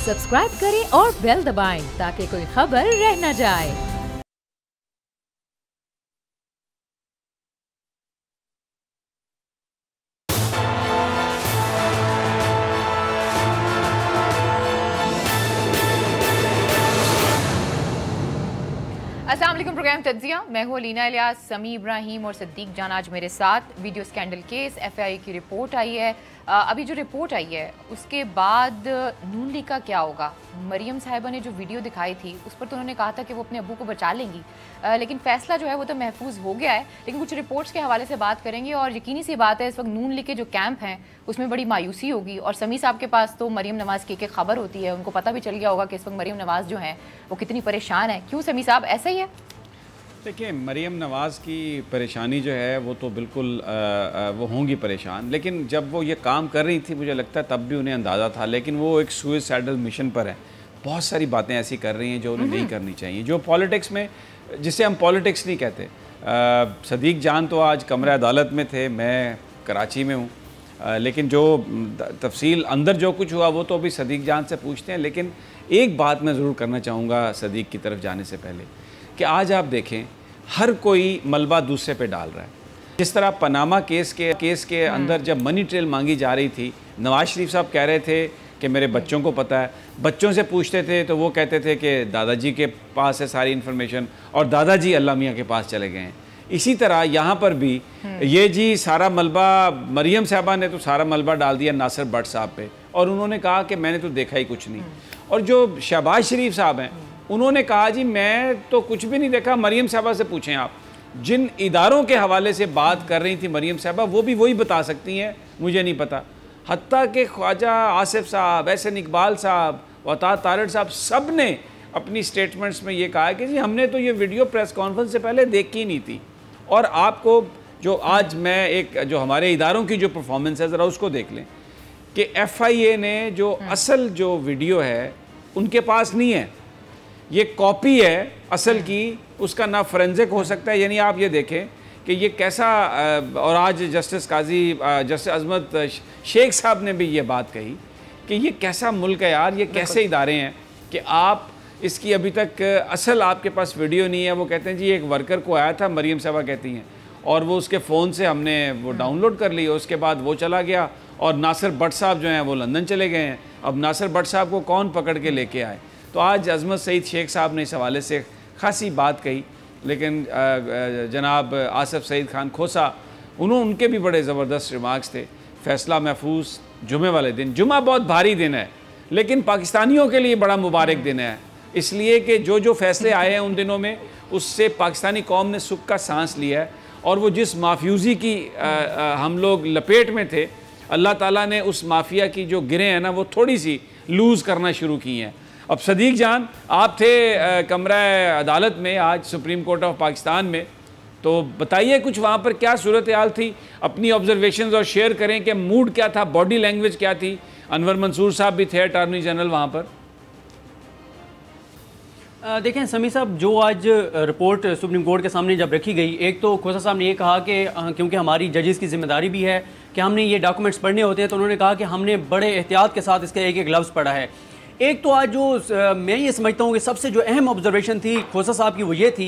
Subscribe करें और bell दबाएं ताकि कोई खबर रह न जाए। अस्सलाम वालेकुम। प्रोग्राम तज्जिया, मैं हूँ अलीना इलियास। समी इब्राहिम और सिद्दीक जान आज मेरे साथ। वीडियो स्कैंडल केस एफआईए की रिपोर्ट आई है। अभी जो रिपोर्ट आई है उसके बाद नून लीग का क्या होगा। मरियम साहिबा ने जो वीडियो दिखाई थी उस पर तो उन्होंने कहा था कि वो अपने अब्बू को बचा लेंगी, लेकिन फैसला जो है वो तो महफूज हो गया है। लेकिन कुछ रिपोर्ट्स के हवाले से बात करेंगे और यकीनी सी बात है इस वक्त नून लीग के जो कैंप हैं उसमें बड़ी मायूसी होगी। और समी साहब के पास तो मरियम नवाज़ की एक खबर होती है, उनको पता भी चल गया होगा कि इस वक्त मरियम नवाज़ जो है वो कितनी परेशान है। क्यों समी साहब, ऐसा ही है? देखिए, मरियम नवाज़ की परेशानी जो है वो तो बिल्कुल वो होंगी परेशान, लेकिन जब वो ये काम कर रही थी मुझे लगता है तब भी उन्हें अंदाज़ा था। लेकिन वो एक सुइसाइडल मिशन पर है, बहुत सारी बातें ऐसी कर रही हैं जो उन्हें नहीं करनी चाहिए, जो पॉलिटिक्स में, जिसे हम पॉलिटिक्स नहीं कहते। सदीक जान तो आज कमरा अदालत में थे, मैं कराची में हूँ, लेकिन जो तफसील अंदर जो कुछ हुआ वो तो अभी सदीक जान से पूछते हैं। लेकिन एक बात मैं ज़रूर करना चाहूँगा सदीक की तरफ जाने से पहले, कि आज आप देखें हर कोई मलबा दूसरे पे डाल रहा है। जिस तरह पनामा केस के अंदर जब मनी ट्रेल मांगी जा रही थी, नवाज शरीफ साहब कह रहे थे कि मेरे बच्चों को पता है, बच्चों से पूछते थे तो वो कहते थे कि दादाजी के पास है सारी इन्फॉर्मेशन और दादाजी अल्लाह मियाँ के पास चले गए हैं। इसी तरह यहाँ पर भी ये जी सारा मलबा, मरियम साहबा ने तो सारा मलबा डाल दिया नासिर भट्ट साहब पे और उन्होंने कहा कि मैंने तो देखा ही कुछ नहीं। और जो शहबाज शरीफ साहब हैं उन्होंने कहा जी मैं तो कुछ भी नहीं देखा। मरियम साहबा से पूछें आप, जिन इदारों के हवाले से बात कर रही थी मरियम साहबा, वो भी वही बता सकती हैं, मुझे नहीं पता। हत्ता के ख्वाजा आसिफ साहब, एहसन इकबाल साहब, वता तारड़ साहब, सब ने अपनी स्टेटमेंट्स में ये कहा कि जी हमने तो ये वीडियो प्रेस कॉन्फ्रेंस से पहले देखी नहीं थी। और आपको जो आज मैं एक जो हमारे इदारों की जो परफॉर्मेंस है ज़रा उसको देख लें कि एफआईए ने जो असल जो वीडियो है उनके पास नहीं है, ये कॉपी है असल की, उसका ना फोरेंसिक हो सकता है। यानी आप ये देखें कि ये कैसा, और आज जस्टिस काजी जस्टिस अजमत शेख साहब ने भी ये बात कही कि ये कैसा मुल्क है यार, ये कैसे इदारे हैं कि आप इसकी अभी तक असल आपके पास वीडियो नहीं है। वो कहते हैं जी एक वर्कर को आया था, मरियम साहबा कहती हैं, और वो उसके फ़ोन से हमने वो डाउनलोड कर ली, उसके बाद वो चला गया और नासिर भट्ट साहब जो हैं वो लंदन चले गए हैं। अब नासिर भट्ट साहब को कौन पकड़ के लेके आए? तो आज अजमत सईद शेख साहब ने इस हवाले से खासी बात कही, लेकिन जनाब आसिफ सईद खान खोसा उनके भी बड़े ज़बरदस्त रिमार्क्स थे। फ़ैसला महफूज जुमे वाले दिन, जुमा बहुत भारी दिन है लेकिन पाकिस्तानियों के लिए बड़ा मुबारक दिन है, इसलिए कि जो जो फ़ैसले आए हैं उन दिनों में उससे पाकिस्तानी कौम ने सुख का सांस लिया है। और वो जिस माफियूज़ी की हम लोग लपेट में थे, अल्लाह ताला ने उस माफिया की जो गिरें हैं ना वो थोड़ी सी लूज़ करना शुरू की हैं। अब सदीक जान, आप थे कमरा अदालत में आज सुप्रीम कोर्ट ऑफ पाकिस्तान में, तो बताइए कुछ वहाँ पर क्या सूरत हाल थी, अपनी ऑब्जर्वेशंस और शेयर करें कि मूड क्या था, बॉडी लैंग्वेज क्या थी। अनवर मंसूर साहब भी थे अटॉर्नी जनरल वहाँ पर। देखें समी साहब, जो आज रिपोर्ट सुप्रीम कोर्ट के सामने जब रखी गई, एक तो खोसा साहब ने ये कहा कि क्योंकि हमारी जजेस की जिम्मेदारी भी है कि हमने ये डॉक्यूमेंट्स पढ़ने होते हैं, तो उन्होंने कहा कि हमने बड़े एहतियात के साथ इसका एक एक लफ्ज़ पढ़ा है। एक तो आज जो मैं ये समझता हूँ कि सबसे जो अहम ऑब्जर्वेशन थी खोसा साहब की वो ये थी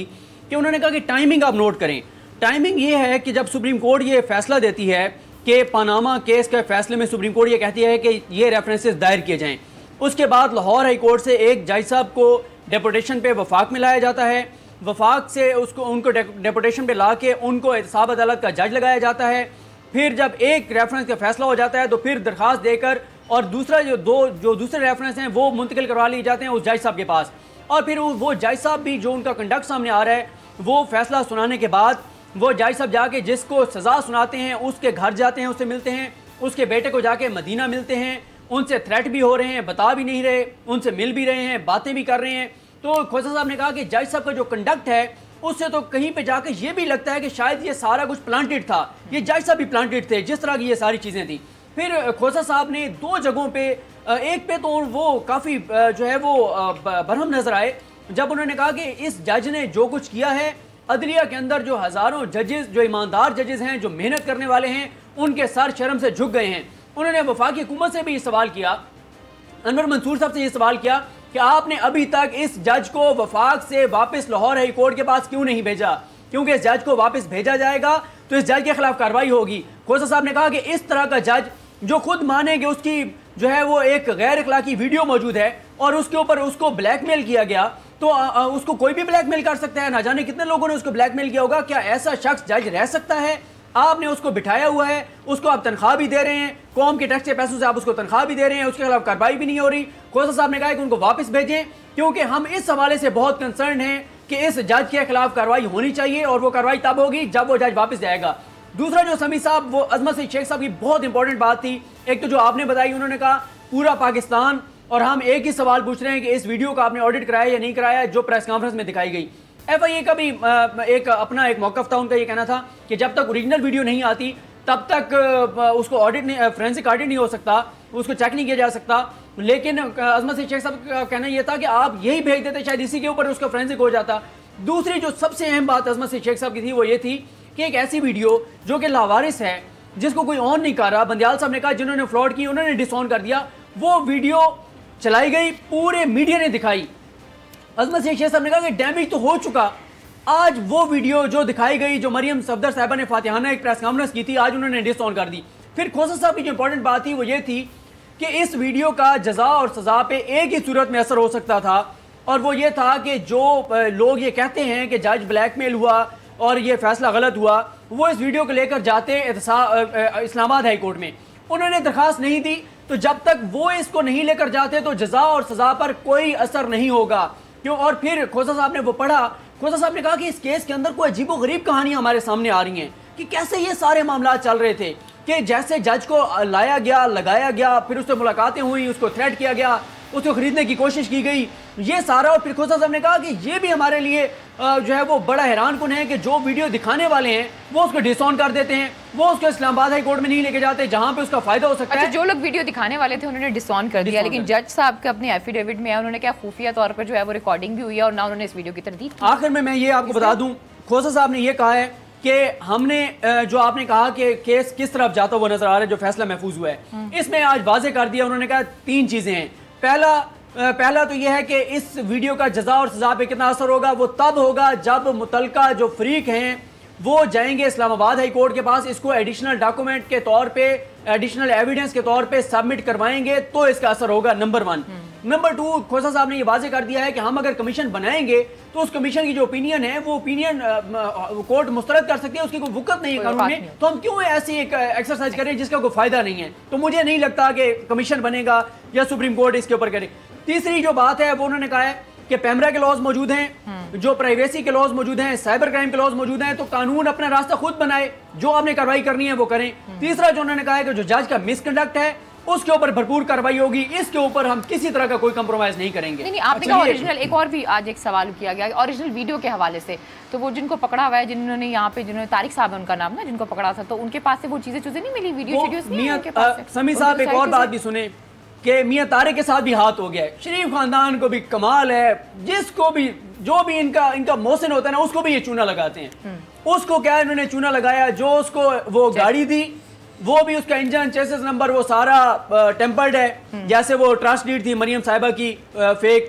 कि उन्होंने कहा कि टाइमिंग आप नोट करें। टाइमिंग ये है कि जब सुप्रीम कोर्ट ये फैसला देती है कि पनामा केस के फैसले में सुप्रीम कोर्ट ये कहती है कि ये रेफरेंसेस दायर किए जाएँ, उसके बाद लाहौर हाई कोर्ट से एक जज साहब को डेपुटेशन पे वफाक में लाया जाता है, वफाक से उनको डेपुटेशन पे ला के उनको एहतसाब अदालत का जज लगाया जाता है। फिर जब एक रेफरेंस का फैसला हो जाता है तो फिर दरख्वास्त देकर और दूसरा जो दूसरे रेफरेंस हैं वो मुंतकिल करवा लिए जाते हैं उस जज साहब के पास। और फिर वो जज साहब भी जो उनका कंडक्ट सामने आ रहा है, वो फैसला सुनाने के बाद वो जज साहब जाके जिसको सज़ा सुनाते हैं उसके घर जाते हैं, उससे मिलते हैं, उसके बेटे को जाके मदीना मिलते हैं, उनसे थ्रेट भी हो रहे हैं, बता भी नहीं रहे, उनसे मिल भी रहे हैं, बातें भी कर रहे हैं। तो खोसा साहब ने कहा कि जज साहब का जो कंडक्ट है उससे तो कहीं पे जाके ये भी लगता है कि शायद ये सारा कुछ प्लांटेड था, ये जज साहब भी प्लांटेड थे, जिस तरह की ये सारी चीज़ें थी। फिर खोसा साहब ने दो जगहों पे, एक पे तो वो काफ़ी जो है वो बरहम नजर आए जब उन्होंने कहा कि इस जज ने जो कुछ किया है, अदलिया के अंदर जो हज़ारों जजेस, जो ईमानदार जजेस हैं, जो मेहनत करने वाले हैं, उनके सर शर्म से झुक गए हैं। उन्होंने वफाकी हुकूमत से भी सवाल किया अनवर मंसूर साहब से ये सवाल किया कि आपने अभी तक इस जज को वफाक से वापस लाहौर हाई कोर्ट के पास क्यों नहीं भेजा, क्योंकि इस जज को वापस भेजा जाएगा तो इस जज के खिलाफ कार्रवाई होगी। खोसा साहब ने कहा कि इस तरह का जज जो खुद माने कि उसकी जो है वो एक गैर अखलाकी वीडियो मौजूद है और उसके ऊपर उसको ब्लैकमेल किया गया, तो उसको कोई भी ब्लैकमेल कर सकता है। ना जाने कितने लोगों ने उसको ब्लैकमेल किया होगा। क्या ऐसा शख्स जज रह सकता है? आपने उसको बिठाया हुआ है, उसको आप तनख्वाह भी दे रहे हैं, कौम के टैक्स के पैसों से आप उसको तनख्वाह भी दे रहे हैं, उसके खिलाफ कार्रवाई भी नहीं हो रही। खोसा साहब ने कहा कि उनको वापस भेजें, क्योंकि हम इस हवाले से बहुत कंसर्न हैं कि इस जज के खिलाफ कार्रवाई होनी चाहिए और वो कार्रवाई तब होगी जब वो जज वापस जाएगा। दूसरा जो समी साहब, वो अजमत सईद शेख साहब की बहुत इंपॉर्टेंट बात थी। एक तो जो आपने बताई, उन्होंने कहा पूरा पाकिस्तान और हम एक ही सवाल पूछ रहे हैं कि इस वीडियो का आपने ऑडिट कराया या नहीं कराया जो प्रेस कॉन्फ्रेंस में दिखाई गई। FIA का भी एक अपना एक मौकफ था, उनका ये कहना था कि जब तक ओरिजिनल वीडियो नहीं आती तब तक उसको ऑडिट नहीं, फोरेंसिक ऑडिट नहीं हो सकता, उसको चेक नहीं किया जा सकता। लेकिन अजमत सईद शेख साहब का कहना यह था कि आप यही भेज देते, शायद इसी के ऊपर उसका फोरेंसिक हो जाता। दूसरी जो सबसे अहम बात अजमत सईद शेख साहब की थी वो ये थी कि एक ऐसी वीडियो जो कि लावारिस है, जिसको कोई ऑन नहीं कर रहा, बंदियाल साहब ने कहा जिन्होंने फ्रॉड की उन्होंने डिसऑन कर दिया, वो वीडियो चलाई गई, पूरे मीडिया ने दिखाई। अजमत सईद शेख साहब ने कहा कि डैमेज तो हो चुका। आज वो वीडियो जो दिखाई गई, जो मरियम सफदर साहिबा ने फातिहाना एक प्रेस कॉन्फ्रेंस की थी, आज उन्होंने डिसऑन कर दी। फिर खोसा साहब की जो इंपॉर्टेंट बात थी वो ये थी कि इस वीडियो का जजा और सजा पे एक ही सूरत में असर हो सकता था, और वो ये था कि जो लोग ये कहते हैं कि जज ब्लैकमेल हुआ और ये फैसला गलत हुआ, वो इस वीडियो को लेकर जाते इस्लामाबाद हाई कोर्ट में, उन्होंने दरखास्त नहीं दी, तो जब तक वो इसको नहीं लेकर जाते तो जजा और सजा पर कोई असर नहीं होगा। क्यों? और फिर खोसा साहब ने वो पढ़ा, खोसा साहब ने कहा कि इस केस के अंदर कोई अजीबो गरीब कहानियां हमारे सामने आ रही हैं कि कैसे ये सारे मामला चल रहे थे, कि जैसे जज को लाया गया, लगाया गया, फिर उससे मुलाकातें हुई, उसको थ्रेट किया गया, उसको खरीदने की कोशिश की गई, ये सारा। और फिर खोसा साहब ने कहा कि ये भी हमारे लिए जो है वो बड़ा हैरान कुन है कि जो वीडियो दिखाने वाले हैं वो उसको डिसऑन कर देते हैं, वो उसको इस्लामाबाद हाई कोर्ट में नहीं लेके जाते जहां पे उसका फायदा हो सकता है। जो लोग वीडियो दिखाने वाले थे उन्होंने डिसऑन कर दिया, लेकिन जज साहब के अपने एफिडेविट में है, उन्होंने क्या खुफिया तौर पर जो है वो रिकॉर्डिंग भी हुई है और ना उन्होंने इस वीडियो की तरदीद की। आखिर में मैं ये आपको बता दूं, खोसा साहब ने ये कहा है कि हमने जो आपने कहा कि केस किस तरफ जाता हुआ नजर आ रहा है, जो फैसला महफूज हुआ है, इसमें आज वाजे कर दिया। उन्होंने कहा 3 चीजें हैं। पहला तो यह है कि इस वीडियो का जजा और सजा पे कितना असर होगा वो तब होगा जब मुतलका जो फरीक हैं वो जाएंगे इस्लामाबाद हाई कोर्ट के पास, इसको एडिशनल डॉक्यूमेंट के तौर पे, एडिशनल एविडेंस के तौर पे सबमिट करवाएंगे, तो इसका असर होगा। नंबर 1। नंबर 2, खोसा साहब ने ये वाजे कर दिया है कि हम अगर कमीशन बनाएंगे तो उस कमीशन की जो ओपिनियन है वो ओपिनियन कोर्ट मुस्तरद कर सकती है, उसकी कोई वुकत नहीं है कानून में, तो हम क्यों ऐसी एक एक्सरसाइज करें जिसका कोई फायदा नहीं है। तो मुझे नहीं लगता कि कमीशन बनेगा या सुप्रीम कोर्ट इसके ऊपर करे। तीसरी जो बात है वो उन्होंने कहा है कि पैमरा के लॉज मौजूद हैं, जो प्राइवेसी के लॉज मौजूद हैं, साइबर क्राइम के लॉज मौजूद हैं, तो कानून अपना रास्ता खुद बनाए, जो आपने कार्रवाई करनी है वो करें। तीसरा जो उन्होंने कहा है कि जो जज का मिसकंडक्ट है उसके ऊपर भरपूर कार्रवाई होगी, इसके ऊपर हम किसी तरह का कोई कंप्रोमाइज नहीं करेंगे। नहीं, आपने कहा ओरिजिनल, एक और भी आज एक सवाल किया गया ओरिजिनल वीडियो के हवाले से, तो वो जिनको पकड़ा हुआ है, जिन्होंने यहाँ पे, जिन्होंने तारिक साहब है उनका नाम ना, जिनको पकड़ा था, तो उनके पास से वो चीजें नहीं मिली, वीडियो। समी साहब एक और बात भी सुने कि मियां तारिक के साथ भी हाथ हो गया है। शरीफ खानदान को भी कमाल है, जिसको भी जो भी इनका मोहसिन होता है ना, उसको भी ये चूना लगाते हैं। उसको क्या है, इन्होंने चूना लगाया, जो उसको वो गाड़ी दी वो भी उसका इंजन, चेसिस नंबर वो सारा टेम्पर्ड है, जैसे वो ट्रस्ट डीड थी मरियम साहिबा की फेक,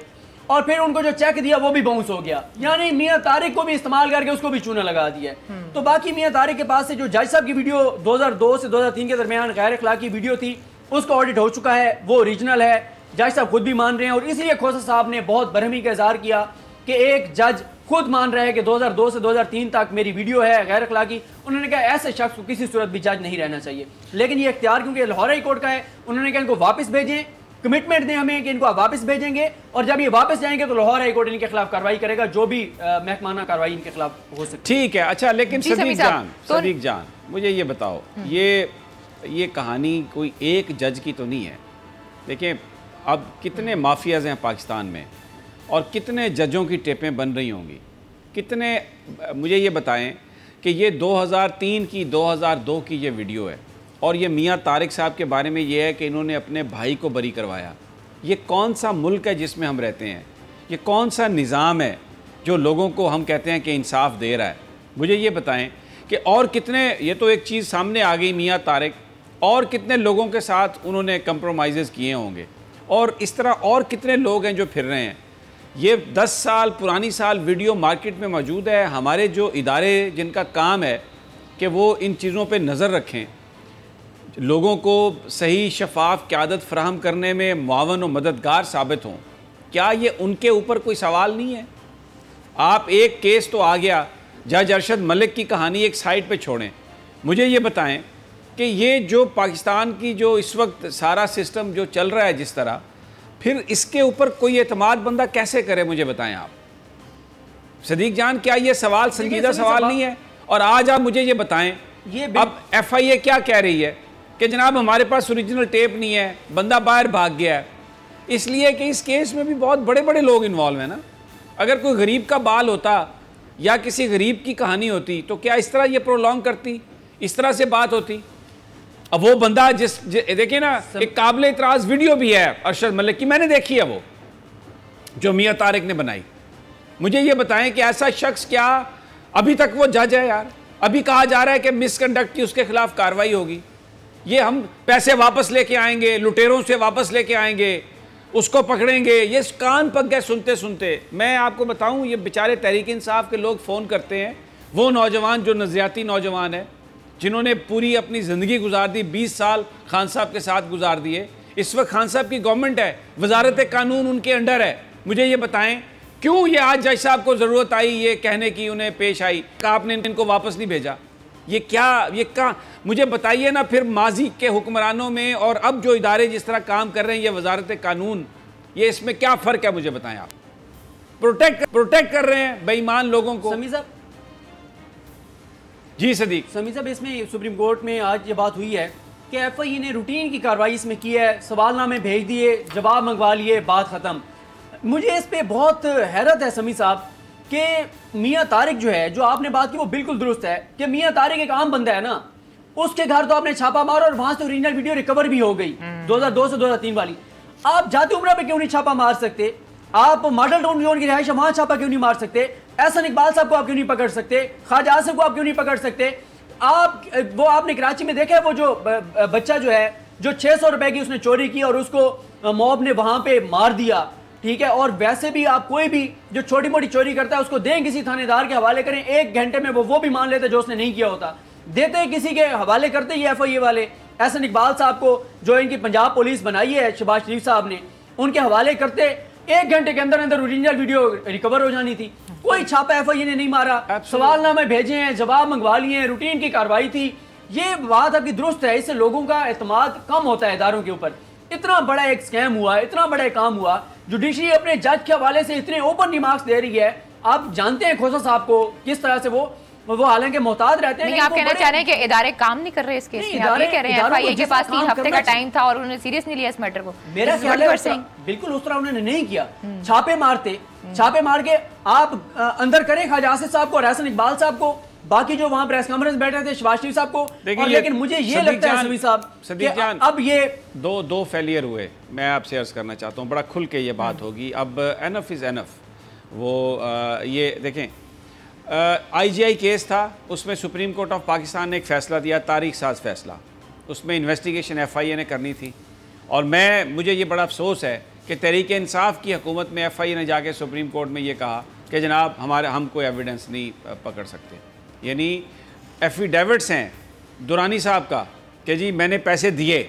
और फिर उनको जो चेक दिया वो भी बाउंस हो गया। यानी मियां तारिक को भी इस्तेमाल करके उसको भी चूना लगा दिया। तो बाकी मियां तारिक के पास से जो जज साहब की वीडियो 2002 से 2003 के दरमियान गैर अखलाकी वीडियो थी, उसका ऑडिट हो चुका है, वो ओरिजिनल है, जज साहब खुद भी मान रहे हैं। और इसलिए खोसा साहब ने बहुत बरहमी का इजहार किया कि एक जज खुद मान रहे हैं कि 2002 से 2003 तक मेरी वीडियो है गैर अखलाकी। उन्होंने कहा ऐसे शख्स को किसी सूरत भी जज नहीं रहना चाहिए, लेकिन ये इख्तियार क्योंकि लाहौर हाई कोर्ट का है, उन्होंने कहा इनको वापस भेजें, कमिटमेंट दें हमें कि इनको आप वापस भेजेंगे, और जब ये वापस जाएंगे तो लाहौर हाई कोर्ट इनके खिलाफ कार्रवाई करेगा, जो भी महकमाना कार्रवाई इनके खिलाफ हो सकती है। ठीक है। अच्छा, लेकिन सदीक जान मुझे ये बताओ, ये कहानी कोई एक जज की तो नहीं है। देखिए अब कितने माफियाज हैं पाकिस्तान में, और कितने जजों की टेपें बन रही होंगी, कितने, मुझे ये बताएं कि ये 2003 की 2002 की ये वीडियो है, और ये मियां तारिक साहब के बारे में ये है कि इन्होंने अपने भाई को बरी करवाया। ये कौन सा मुल्क है जिसमें हम रहते हैं? ये कौन सा निज़ाम है जो लोगों को हम कहते हैं कि इंसाफ दे रहा है? मुझे ये बताएं कि और कितने, ये तो एक चीज़ सामने आ गई मियां तारिक, और कितने लोगों के साथ उन्होंने कंप्रोमाइज़ किए होंगे, और इस तरह और कितने लोग हैं जो फिर रहे हैं। ये 10 साल पुरानी वीडियो मार्केट में मौजूद है। हमारे जो इदारे जिनका काम है कि वो इन चीज़ों पे नज़र रखें, लोगों को सही शफाफ क़यादत फ़राहम करने में मुआवन और मददगार साबित हों, क्या ये उनके ऊपर कोई सवाल नहीं है? आप एक केस तो आ गया, जज अरशद मलिक की कहानी एक साइड पे छोड़ें, मुझे ये बताएं कि ये जो पाकिस्तान की जो इस वक्त सारा सिस्टम जो चल रहा है जिस तरह, फिर इसके ऊपर कोई एतमाद बंदा कैसे करे, मुझे बताएं आप सदीक जान। क्या ये सवाल संजीदा सवाल नहीं है? और आज आप मुझे ये बताएं, ये अब FIA क्या कह रही है कि जनाब हमारे पास ओरिजिनल टेप नहीं है, बंदा बाहर भाग गया है, इसलिए कि इस केस में भी बहुत बड़े बड़े लोग इन्वॉल्व हैं ना। अगर कोई गरीब का बाल होता या किसी गरीब की कहानी होती तो क्या इस तरह ये प्रोलॉन्ग करती, इस तरह से बात होती? अब वो बंदा देखिए ना, एक काबिल इतराज़ वीडियो भी है अरशद मलिक की, मैंने देखी है, वो जो मियां तारिक ने बनाई। मुझे ये बताएं कि ऐसा शख्स क्या अभी तक वो जज है यार? अभी कहा जा रहा है कि मिसकंडक्ट की उसके खिलाफ कार्रवाई होगी। ये हम पैसे वापस लेके आएंगे, लुटेरों से वापस लेके आएंगे, उसको पकड़ेंगे। ये कान पक गए सुनते सुनते। मैं आपको बताऊं, ये बेचारे तहरीक इंसाफ के लोग फ़ोन करते हैं, वो नौजवान जो नज़रियाती नौजवान है, जिन्होंने पूरी अपनी ज़िंदगी गुजार दी, 20 साल खान साहब के साथ गुजार दिए। इस वक्त खान साहब की गवर्नमेंट है, वजारत कानून उनके अंडर है। मुझे ये बताएं क्यों ये आज जज साहब को ज़रूरत आई ये कहने की, उन्हें पेश आई कि आपने इनको वापस नहीं भेजा? ये क्या, ये कहाँ, मुझे बताइए ना। फिर माजी के हुक्मरानों में और अब जो इदारे जिस तरह काम कर रहे हैं, ये वजारत कानून, ये इसमें क्या फ़र्क है? मुझे बताएं आप। प्रोटेक्ट कर रहे हैं बेईमान लोगों को। समी साहब, जी सदीक। समी साहब, इसमें सुप्रीम कोर्ट में आज ये बात हुई है कि FIA ने रूटीन की कार्रवाई इसमें की है, सवालनामे भेज दिए, जवाब मंगवा लिए, बात ख़त्म। मुझे इस पे बहुत हैरत है समी साहब कि मियां तारिक जो है, जो आपने बात की वो बिल्कुल दुरुस्त है कि मियां तारिक एक आम बंदा है ना, उसके घर तो आपने छापा मारा और वहां से ओरिजिनल वीडियो रिकवर भी हो गई 2002 से 2003 वाली। आप जाती उम्र पे क्यों नहीं छापा मार सकते? आप मॉडल टाउन जोन की रिहाइश वहां छापा क्यों नहीं मार सकते? एहसन इकबाल साहब को आप क्यों नहीं पकड़ सकते? ख्वाजा आसिफ को आप क्यों नहीं पकड़ सकते? आप वो आपने कराची में देखा है, वो जो बच्चा जो है जो 600 रुपए की उसने चोरी की और उसको मॉब ने वहां पे मार दिया, ठीक है। और वैसे भी आप कोई भी जो छोटी मोटी चोरी करता है उसको दें किसी थानेदार के हवाले करें, 1 घंटे में वो भी मान लेते जो उसने नहीं किया होता। देते किसी के हवाले करते ही FIA वाले, एहसन इकबाल साहब को जो इनकी पंजाब पुलिस बनाई है शहबाज शरीफ साहब ने, उनके हवाले करते, 1 घंटे के अंदर अंदर ओरिजिनल वीडियो रिकवर हो जानी थी। कोई छापा FIA ने नहीं मारा, सवालनामे भेजे हैं, जवाब मंगवा लिए हैं, रूटीन की कार्रवाई थी। ये बात आपकी दुरुस्त है, इससे लोगों का एतमाद कम होता है इदारों के ऊपर। इतना बड़ा एक स्कैम हुआ, इतना बड़ा एक काम हुआ, जुडिशरी अपने जज के हवाले से इतने ओपन रिमार्क्स दे रही है। आप जानते हैं खोसा साहब को किस तरह से वो हालांकि मोहताज रहते हैं। आप कहना चाह रहे हैं कि इदारे काम नहीं कर रहे इस केस में? आप ये कह रहे हैं FIA के पास 3 हफ्ते का टाइम था और उन्होंने सीरियस नहीं लिया इस मैटर को? मेरा ख्याल है बिल्कुल उस तरह उन्होंने नहीं किया। छापे मार के आप अंदर करें ख्वाजा आसिफ साहब को और एहसन इकबाल साहब को, बाकी जो वहां प्रेस कॉन्फ्रेंस बैठे थे शहबाज शरीफ साहब को। लेकिन मुझे ये लगता है सदीक साहब, अब ये दो फेलियर हुए। मैं आपसे अर्ज करना चाहता हूँ, बड़ा खुल के ये बात होगी। अब एनफ इज़ एनफ। वो ये देखें, IGI केस था, उसमें सुप्रीम कोर्ट ऑफ पाकिस्तान ने एक फ़ैसला दिया, तारीख साज फैसला। उसमें इन्वेस्टिगेशन FIA ने करनी थी और मुझे ये बड़ा अफसोस है कि तहरीक इंसाफ की हुकूमत में FIA ने जाके सुप्रीम कोर्ट में ये कहा कि जनाब हम कोई एविडेंस नहीं पकड़ सकते। यानी एफिडेविट्स हैं दुरानी साहब का कि जी मैंने पैसे दिए,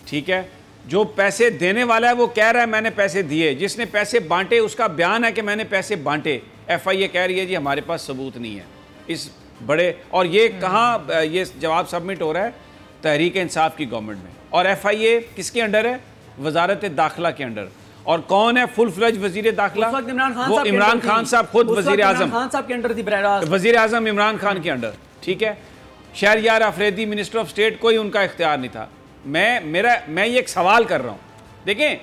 ठीक है, जो पैसे देने वाला है वो कह रहा है मैंने पैसे दिए, जिसने पैसे बांटे उसका बयान है कि मैंने पैसे बांटे। FIA कह रही है जी हमारे पास सबूत नहीं है इस बड़े, और ये कहाँ ये जवाब सबमिट हो रहा है? तहरीक इंसाफ की गवर्नमेंट में। और FIA किसके अंडर है? वजारत दाखिला के अंडर। और कौन है फुल फ्लेज वजीर दाखिला? वो इमरान खान साहब, खुद वजीर आजम वजीर आजम इमरान खान के अंडर, ठीक है। Shahryar Afridi minister of state, कोई उनका इख्तियार नहीं था। मैं ये एक सवाल कर रहा हूँ, देखें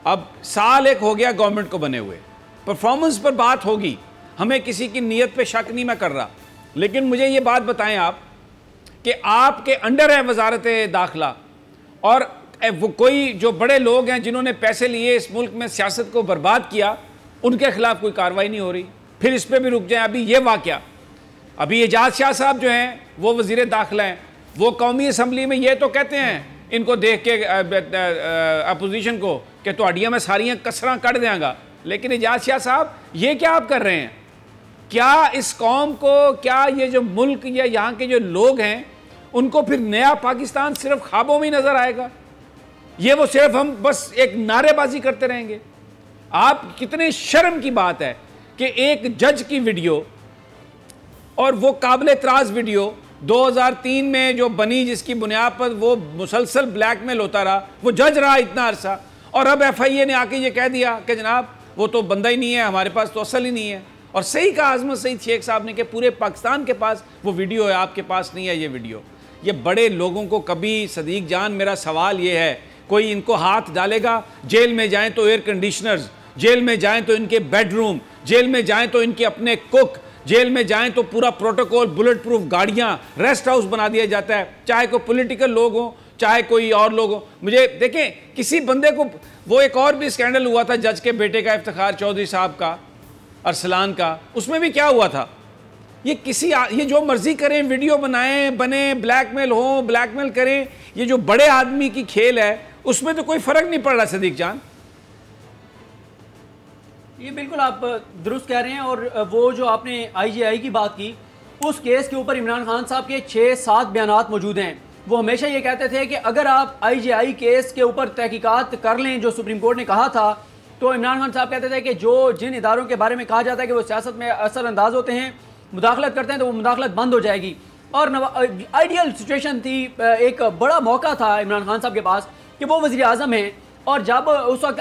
अब साल 1 हो गया गवर्नमेंट को बने हुए, परफॉर्मेंस पर बात होगी, हमें किसी की नीयत पे शक नहीं मैं कर रहा, लेकिन मुझे ये बात बताएं आप कि आपके अंडर है वजारत दाखिला और वो कोई जो बड़े लोग हैं जिन्होंने पैसे लिए इस मुल्क में सियासत को बर्बाद किया, उनके खिलाफ कोई कार्रवाई नहीं हो रही। फिर इस पर भी रुक जाए। अभी ये वाक़या, अभी एजाज शाह साहब जो हैं वो वजीर दाखिला हैं, वो कौमी असम्बली में ये तो कहते हैं इनको देख के अपोजिशन को कि तुहाड़ियां मैं सारियां कसरां कट देंगा। लेकिन एजाज शाह साहब, ये क्या आप कर रहे हैं? क्या इस कौम को, क्या ये जो मुल्क या यहाँ के जो लोग हैं उनको फिर नया पाकिस्तान सिर्फ ख्वाबों में नजर आएगा? ये वो सिर्फ हम बस एक नारेबाजी करते रहेंगे? आप कितने शर्म की बात है कि एक जज की वीडियो, और वो काबिल एतराज़ वीडियो 2003 में जो बनी, जिसकी बुनियाद पर वो मुसलसल ब्लैकमेल होता रहा, वो जज रहा इतना अरसा, और अब FIA ने आके ये कह दिया कि जनाब वो तो बंदा ही नहीं है, हमारे पास तो असल ही नहीं है। और सही कहा आजमत सईद शेख साहब ने कि पूरे पाकिस्तान के पास वो वीडियो है, आपके पास नहीं है ये वीडियो। ये बड़े लोगों को कभी, सदीक जान, मेरा सवाल ये है, कोई इनको हाथ डालेगा? जेल में जाएं तो एयर कंडीशनर्स, जेल में जाएं तो इनके बेडरूम, जेल में जाएं तो इनके अपने कुक, जेल में जाएं तो पूरा प्रोटोकॉल, बुलेट प्रूफ गाड़ियां, रेस्ट हाउस बना दिया जाता है, चाहे कोई पॉलिटिकल लोग हो, चाहे कोई और लोग हो। मुझे देखें, किसी बंदे को, वो एक और भी स्कैंडल हुआ था जज के बेटे का, इफ्तिखार चौधरी साहब का, अरसलान का, उसमें भी क्या हुआ था? ये जो मर्जी करें, वीडियो बनाएं, बने, ब्लैकमेल हो, ब्लैकमेल करें, ये जो बड़े आदमी की खेल है उसमें तो कोई फर्क नहीं पड़ रहा। सदीक जान, ये बिल्कुल आप दुरुस्त कह रहे हैं। और वो जो आपने IGI की बात की, उस केस के ऊपर इमरान खान साहब के 6-7 बयानात मौजूद हैं। वो हमेशा ये कहते थे कि अगर आप IGI केस के ऊपर तहकीकात कर लें, जो सुप्रीम कोर्ट ने कहा था, तो इमरान खान साहब कहते थे कि जिन इदारों के बारे में कहा जाता है कि वो सियासत में असर अंदाज होते हैं, मुदाखलत करते हैं, तो वो मुदाखलत बंद हो जाएगी। और आइडियल सिचुएशन थी, एक बड़ा मौका था इमरान खान साहब के पास कि वो वज़ीर आज़म हैं, और जब उस वक्त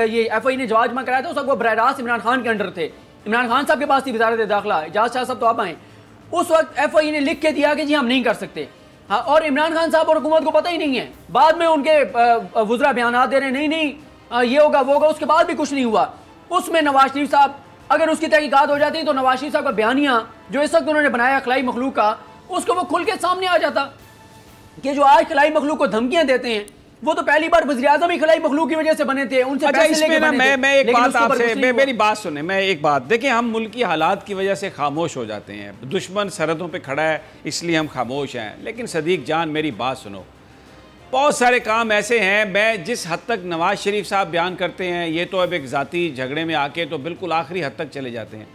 ये FIA ने जवाब जमा कराया था, उस वक्त वो बरह रास्त इमरान खान के अंडर थे, इमरान खान साहब के पास थी वज़ारत दाखिला, एजाज शाह साहब तो आप आए। उस वक्त FIA ने लिख के दिया कि जी हम नहीं कर सकते। हाँ, और इमरान खान साहब और हुकूमत को पता ही नहीं है। बाद में उनके वज़रा बयान दे रहे हैं, नहीं ये होगा वो होगा, उसके बाद भी कुछ नहीं हुआ। उसमें नवाज शरीफ साहब, अगर उसकी तहकीकात हो जाती तो नवाज शरीफ साहब का बयानिया जो इस वक्त उन्होंने बनाया खलाई मखलूक का, उसको वो खुल के सामने आ जाता कि जो आज खलाई मखलूक को धमकियां देते हैं, वो तो पहली बार वज़ीर आज़म ही खलाई मखलूक की वजह से बने थे, उनसे अच्छा, पैसे लेके बने थे। मैं एक बात आपसे, मेरी बात सुने, मैं एक बात देखें, हम मुल्क की हालात की वजह से खामोश हो जाते हैं, दुश्मन सरहदों पे खड़ा है इसलिए हम खामोश हैं। लेकिन सदीक जान, मेरी बात सुनो, बहुत सारे काम ऐसे हैं, मैं जिस हद तक नवाज शरीफ साहब बयान करते हैं, ये तो अब एक ज़ाती झगड़े में आके तो बिल्कुल आखिरी हद तक चले जाते हैं,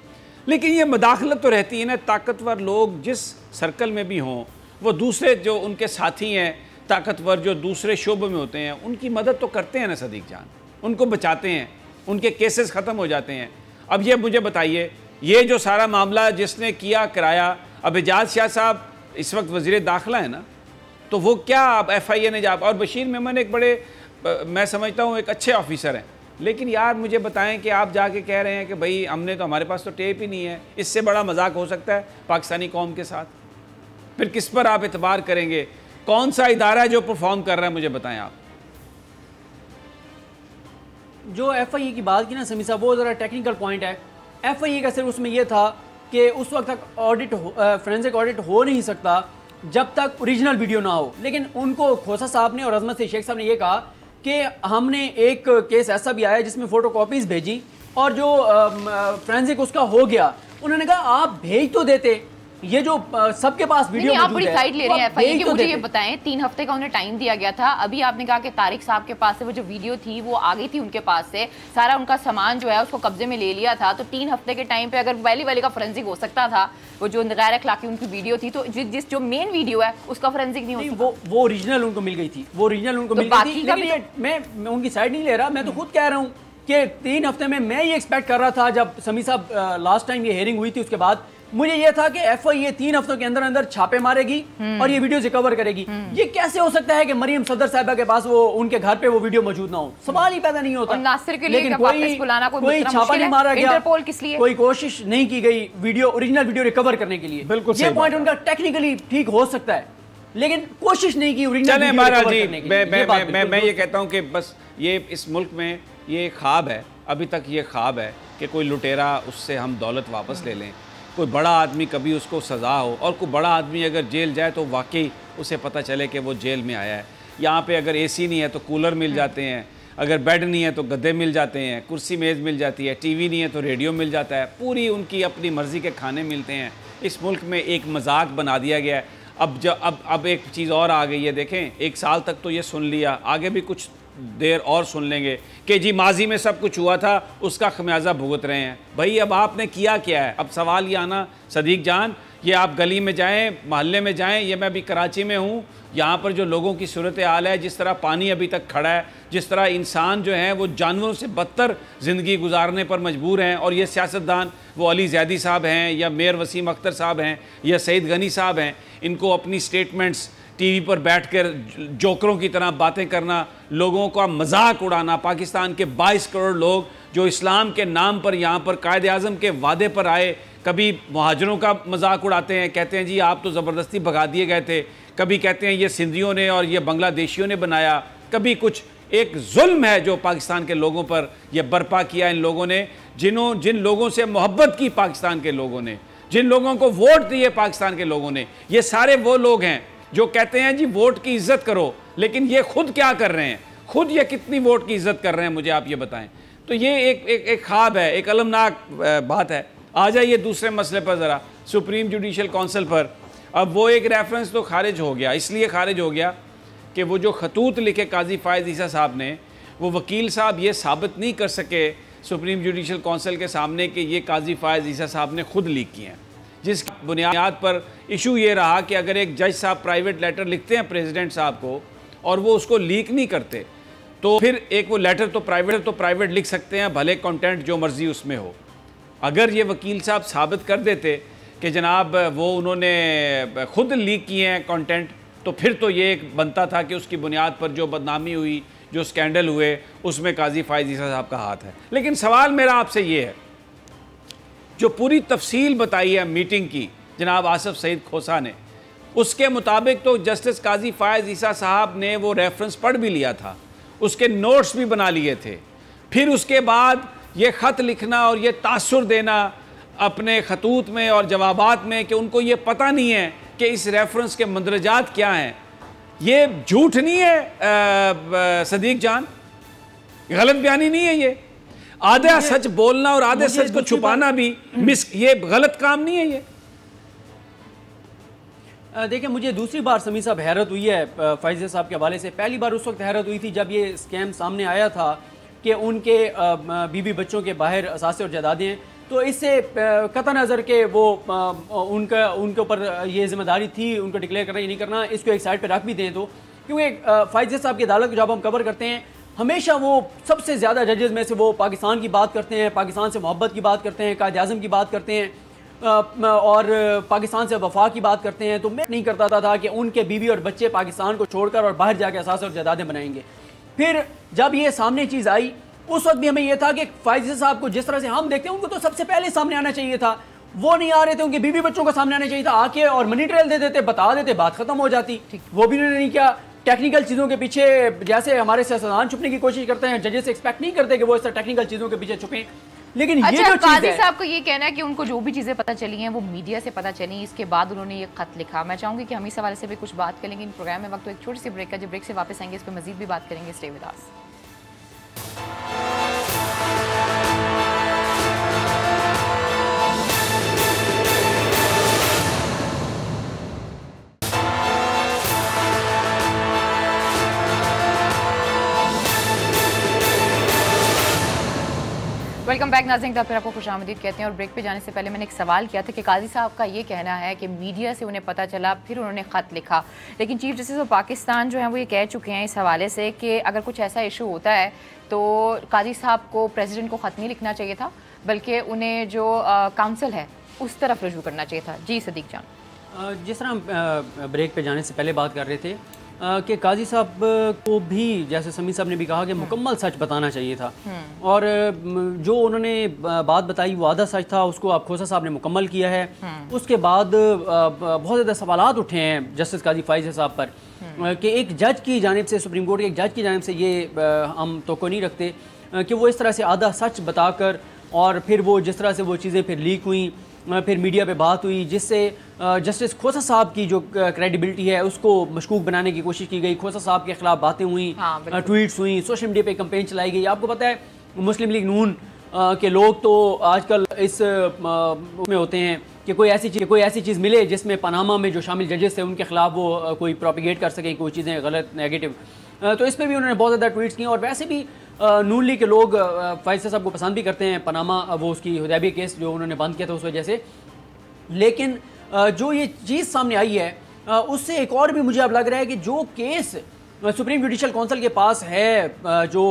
लेकिन ये मदाखलत तो रहती है ना। ताकतवर लोग जिस सर्कल में भी हों, वो दूसरे जो उनके साथी हैं ताकतवर, जो दूसरे शोबों में होते हैं, उनकी मदद तो करते हैं ना सदीक जान, उनको बचाते हैं, उनके केसेस ख़त्म हो जाते हैं। अब ये मुझे बताइए, ये जो सारा मामला जिसने किया कराया, अब एजाज शाह साहब इस वक्त वज़ीर दाखिला है ना, तो वो क्या अब FIA ने और बशीर मेमन एक बड़े, मैं समझता हूँ एक अच्छे ऑफिसर हैं, लेकिन यार मुझे बताएं कि आप जाके कह रहे हैं कि भाई हमने तो, हमारे पास तो टेप ही नहीं है। इससे बड़ा मजाक हो सकता है पाकिस्तानी कौम के साथ? फिर किस पर आप एतबार करेंगे? कौन सा इदारा है जो परफॉर्म कर रहा है, मुझे बताएं आप। जो FIA की बात की ना समी साहब, वो ज़रा टेक्निकल पॉइंट है। FIA का सिर्फ उसमें यह था कि उस वक्त तक ऑडिट, फोरेंसिक ऑडिट हो नहीं सकता जब तक ओरिजिनल वीडियो ना हो। लेकिन उनको खोसा साहब ने और अजमत सईद शेख साहब ने यह कहा कि हमने एक केस ऐसा भी आया जिसमें फ़ोटो कॉपीज़ भेजी, और जो फोरेंसिक उसका हो गया, उन्होंने कहा आप भेज तो देते, ये जो सबके पास वीडियो आप बड़ी साइड ले रहे हैं FIA की। तो मुझे ये बताएं, 3 हफ्ते का उन्हें टाइम दिया गया था, अभी आपने कहा कि तारिक साहब के पास से वो जो वीडियो थी वो आ गई थी उनके पास से, सारा उनका सामान जो है उसको कब्जे में ले लिया था, तो 3 हफ्ते के टाइम पे अगर वाली का फोरेंसिक हो सकता था, वो जो गैर अखलाकी उनकी वीडियो थी, तो जिस जो मेन वीडियो है उसका फोरेंसिक नहीं हो सकता? वो ओरिजिनल उनको मिल गई थी, वो ओरिजिनल उनको मिल गई थी। लेकिन मैं उनकी साइड नहीं ले रहा, मैं तो खुद कह रहा हूँ कि 3 हफ्ते में मैं ये एक्सपेक्ट कर रहा था, जब समी साहब लास्ट टाइम ये हेयरिंग हुई थी उसके बाद मुझे ये था कि FIA 3 हफ्तों के अंदर अंदर छापे मारेगी और ये वीडियो रिकवर करेगी। ये कैसे हो सकता है कि मरियम सदर साहिबा के पास वो उनके घर पे वो वीडियो मौजूद ना हो? सवाल ही पैदा नहीं होता। और नासिर के लिए लेकिन वापस बुलाना कोई छापा नहीं मारा गया, इंटरपोल किस लिए? कोई कोशिश नहीं की गई वीडियो, ओरिजिनल वीडियो रिकवर करने के लिए। बिल्कुल ये पॉइंट उनका टेक्निकली ठीक हो सकता है, लेकिन कोशिश नहीं की ओरिजिनल वीडियो रिकवर करने के लिए। मैं ये कहता हूँ कि बस ये इस मुल्क में ये ख्वाब है, अभी तक ये ख्वाब है कि कोई लुटेरा, उससे हम दौलत वापस ले लें, कोई बड़ा आदमी कभी उसको सज़ा हो, और कोई बड़ा आदमी अगर जेल जाए तो वाकई उसे पता चले कि वो जेल में आया है। यहाँ पे अगर AC नहीं है तो कूलर मिल जाते हैं, अगर बेड नहीं है तो गद्दे मिल जाते हैं, कुर्सी मेज़ मिल जाती है, TV नहीं है तो रेडियो मिल जाता है, पूरी उनकी अपनी मर्ज़ी के खाने मिलते हैं। इस मुल्क में एक मजाक बना दिया गया है। अब एक चीज़ और आ गई है, देखें 1 साल तक तो ये सुन लिया, आगे भी कुछ देर और सुन लेंगे कि जी माजी में सब कुछ हुआ था, उसका खमियाजा भुगत रहे हैं। भाई अब आपने किया क्या है? अब सवाल ये आना सदीक जान, ये आप गली में जाएं, मोहल्ले में जाएं, ये मैं अभी कराची में हूँ, यहाँ पर जो लोगों की सूरत हाल है, जिस तरह पानी अभी तक खड़ा है, जिस तरह इंसान जो हैं वो जानवरों से बदतर ज़िंदगी गुजारने पर मजबूर हैं, और ये सियासतदान वो अली ज़ैदी साहब हैं या मेयर वसीम अख्तर साहब हैं या सईद गनी साहब हैं, इनको अपनी स्टेटमेंट्स टीवी पर बैठकर जोकरों की तरह बातें करना, लोगों का मजाक उड़ाना। पाकिस्तान के 22 करोड़ लोग जो इस्लाम के नाम पर यहाँ पर कायद आज़म के वादे पर आए, कभी मुहाजिरों का मजाक उड़ाते हैं, कहते हैं जी आप तो ज़बरदस्ती भगा दिए गए थे, कभी कहते हैं ये सिंधियों ने और ये बांग्लादेशियों ने बनाया, कभी कुछ। एक जुल्म है जो पाकिस्तान के लोगों पर यह बर्पा किया इन लोगों ने, जिन लोगों से मोहब्बत की पाकिस्तान के लोगों ने, जिन लोगों को वोट दिए पाकिस्तान के लोगों ने। ये सारे वो लोग हैं जो कहते हैं जी वोट की इज्जत करो, लेकिन ये खुद क्या कर रहे हैं? खुद ये कितनी वोट की इज्जत कर रहे हैं, मुझे आप ये बताएं। तो ये एक ख्वाब है, एक अलमनाक बात है। आ जाइए दूसरे मसले पर ज़रा, सुप्रीम जुडिशल काउंसिल पर। अब वो एक रेफरेंस तो खारिज हो गया, इसलिए खारिज हो गया कि वो जो खतूत लिखे काजी फायज़ ईसा साहब ने, वो वकील साहब ये साबित नहीं कर सके सुप्रीम जुडिशल काउंसिल के सामने कि ये काजी फायज़ ईसा साहब ने खुद लीक किए हैं, जिस बुनियाद पर इशू ये रहा कि अगर एक जज साहब प्राइवेट लेटर लिखते हैं प्रेसिडेंट साहब को और वो उसको लीक नहीं करते, तो फिर एक वो लेटर तो प्राइवेट लिख सकते हैं, भले कंटेंट जो मर्जी उसमें हो। अगर ये वकील साहब साबित कर देते कि जनाब वो उन्होंने खुद लीक किए हैं कंटेंट, तो फिर तो ये एक बनता था कि उसकी बुनियाद पर जो बदनामी हुई, जो स्कैंडल हुए, उसमें काजी फायज़ ईसा साहब का हाथ है। लेकिन सवाल मेरा आपसे ये है, जो पूरी तफसील बताई है मीटिंग की जनाब आसिफ सईद खोसा ने, उसके मुताबिक तो जस्टिस काजी फायज़ ईसा साहब ने वो रेफरेंस पढ़ भी लिया था, उसके नोट्स भी बना लिए थे। फिर उसके बाद ये ख़त लिखना और ये तासुर देना अपने खतूत में और जवाबात में कि उनको ये पता नहीं है कि इस रेफरेंस के मंदरजात क्या हैं, ये झूठ नहीं है सदीक जान, गलत बयानी नहीं है। ये आधा सच बोलना और आधे सच को छुपाना भी ये गलत काम नहीं है। ये देखिए, मुझे दूसरी बार समी साहब हैरत हुई है फायज़ साहब के हवाले से। पहली बार उस वक्त हैरत हुई थी जब ये स्कैम सामने आया था कि उनके बीवी बच्चों के बाहर असासे और जायदादें हैं, तो इससे कतई नज़र के वो उनके ऊपर ये जिम्मेदारी थी उनको डिक्लेयर करना या नहीं करना, इसको एक साइड पर रख भी दें। तो क्योंकि फायज़ साहब की अदालत को जब हम कवर करते हैं, हमेशा वो सबसे ज़्यादा जजेस में से वो पाकिस्तान की बात करते हैं, पाकिस्तान से मोहब्बत की बात करते हैं, कायद आज़म की बात करते हैं और पाकिस्तान से वफा की बात करते हैं। तो मैं नहीं करता था कि उनके बीवी और बच्चे पाकिस्तान को छोड़कर और बाहर जाके असास और जायदादें बनाएंगे। फिर जब ये सामने चीज़ आई, उस वक्त भी हमें यह था कि फायज़ साहब को जिस तरह से हम देखते हैं उनको तो सबसे पहले सामने आना चाहिए था। वो नहीं आ रहे थे, उनके बीवी बच्चों को सामने आना चाहिए था, आके और मनी ट्रेल दे देते, बता देते, बात खत्म हो जाती। वो भी उन्होंने नहीं किया। टेक्निकल चीज़ों के पीछे जैसे हमारे सियासतदान छुपने की कोशिश करते हैं, जजेस एक्सपेक्ट नहीं करते कि वो इस तरह टेक्निकल चीज़ों के पीछे छुपें। लेकिन ये जो काजी साहब को ये कहना है कि उनको जो भी चीज़ें पता चली हैं वो मीडिया से पता चली, इसके बाद उन्होंने ये खत लिखा। मैं चाहूँगी कि हम इस हवाले से भी कुछ बात करेंगे इन प्रोग्राम में। वक्त तो एक छोटी सी ब्रेक का, जब ब्रेक से वापस आएंगे इस पर मजीद भी बात करेंगे। Stay with us. Welcome back नाज़रीन, तो फिर आपको खुशामदीद कहते हैं। और ब्रेक पे जाने से पहले मैंने एक सवाल किया था कि काजी साहब का ये कहना है कि मीडिया से उन्हें पता चला, फिर उन्होंने ख़त लिखा। लेकिन चीफ जस्टिस ऑफ पाकिस्तान जो है वो ये कह चुके हैं इस हवाले से कि अगर कुछ ऐसा इशू होता है तो काजी साहब को प्रेसिडेंट को ख़त नहीं लिखना चाहिए था, बल्कि उन्हें जो काउंसिल है उस तरफ रुजू करना चाहिए था। जी सदीक जान। जिस तरह हम ब्रेक पे जाने से पहले बात कर रहे थे कि काजी साहब को भी, जैसे समी साहब ने भी कहा कि मुकम्मल सच बताना चाहिए था, और जो उन्होंने बात बताई वो आधा सच था, उसको अब खोसा साहब ने मुकम्मल किया है। उसके बाद बहुत ज़्यादा सवालात उठे हैं जस्टिस काजी फायज़ साहब पर कि एक जज की जानिब से, सुप्रीम कोर्ट के एक जज की जानिब से ये हम तो नहीं रखते कि वो इस तरह से आधा सच बताकर, और फिर वो जिस तरह से वो चीज़ें फिर लीक हुई, फिर मीडिया पे बात हुई, जिससे जस्टिस खोसा साहब की जो क्रेडिबिलिटी है उसको मशकूक बनाने की कोशिश की गई। खोसा साहब के खिलाफ बातें हुई, ट्वीट्स हुई, सोशल मीडिया पे कैंपेन चलाई गई। आपको पता है मुस्लिम लीग नून कि लोग तो आजकल इस में होते हैं कि कोई ऐसी चीज़ मिले जिसमें पनामा में जो शामिल जजेस थे उनके खिलाफ वो कोई प्रोपिगेट कर सकें, कोई चीज़ें गलत नेगेटिव। तो इस पर भी उन्होंने बहुत ज़्यादा ट्वीट्स किए। और वैसे भी नून लीग के लोग फैसल साहब को पसंद भी करते हैं, पनामा वो उसकी हुदैबिया केस जो उन्होंने बंद किया था उस वजह से। लेकिन जो ये चीज़ सामने आई है उससे एक और भी मुझे अब लग रहा है कि जो केस सुप्रीम जुडिशल काउंसिल के पास है जो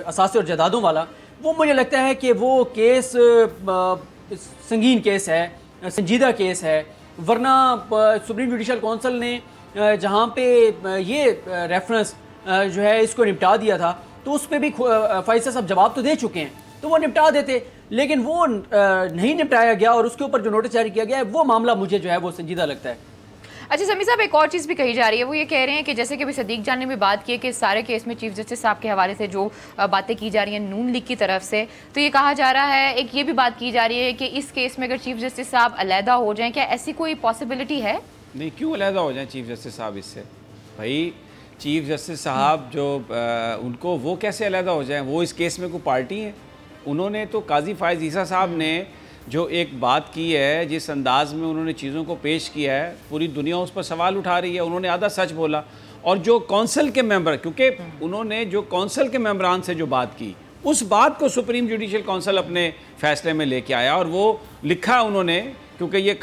असासे और जायदादों वाला, वो मुझे लगता है कि वो केस संगीन केस है, संजीदा केस है। वरना सुप्रीम जुडिशल काउंसिल ने जहाँ पे ये रेफरेंस जो है इसको निपटा दिया था, तो उस पर भी फैसल साहब जवाब तो दे चुके हैं, तो वो निपटा देते, लेकिन वो नहीं निपटाया गया और उसके ऊपर जो नोटिस जारी किया गया है वो मामला मुझे जो है वो संजीदा लगता है। अच्छा समी साहब, एक और चीज़ भी कही जा रही है, वो ये कह रहे हैं कि जैसे कि अभी सदीक जान ने भी बात की है कि सारे केस में चीफ जस्टिस साहब के हवाले से जो बातें की जा रही हैं नून लीग की तरफ से, तो ये कहा जा रहा है, एक ये भी बात की जा रही है कि इस केस में अगर चीफ जस्टिस साहब अलहदा हो जाएं, क्या ऐसी कोई पॉसिबिलिटी है? नहीं, क्यों अलहदा हो जाए चीफ जस्टिस साहब इससे? भाई चीफ जस्टिस साहब जो उनको वो कैसे अलहदा हो जाए? वो इस केस में कोई पार्टी है? उन्होंने तो काजी फायज़ ईसा साहब ने जो एक बात की है, जिस अंदाज में उन्होंने चीज़ों को पेश किया है, पूरी दुनिया उस पर सवाल उठा रही है। उन्होंने आधा सच बोला। और जो कौंसिल के मेंबर, क्योंकि उन्होंने जो कौंसिल के मेंबरान से जो बात की, उस बात को सुप्रीम जुडिशल काउंसिल अपने फैसले में लेके आया और वो लिखा उन्होंने, क्योंकि ये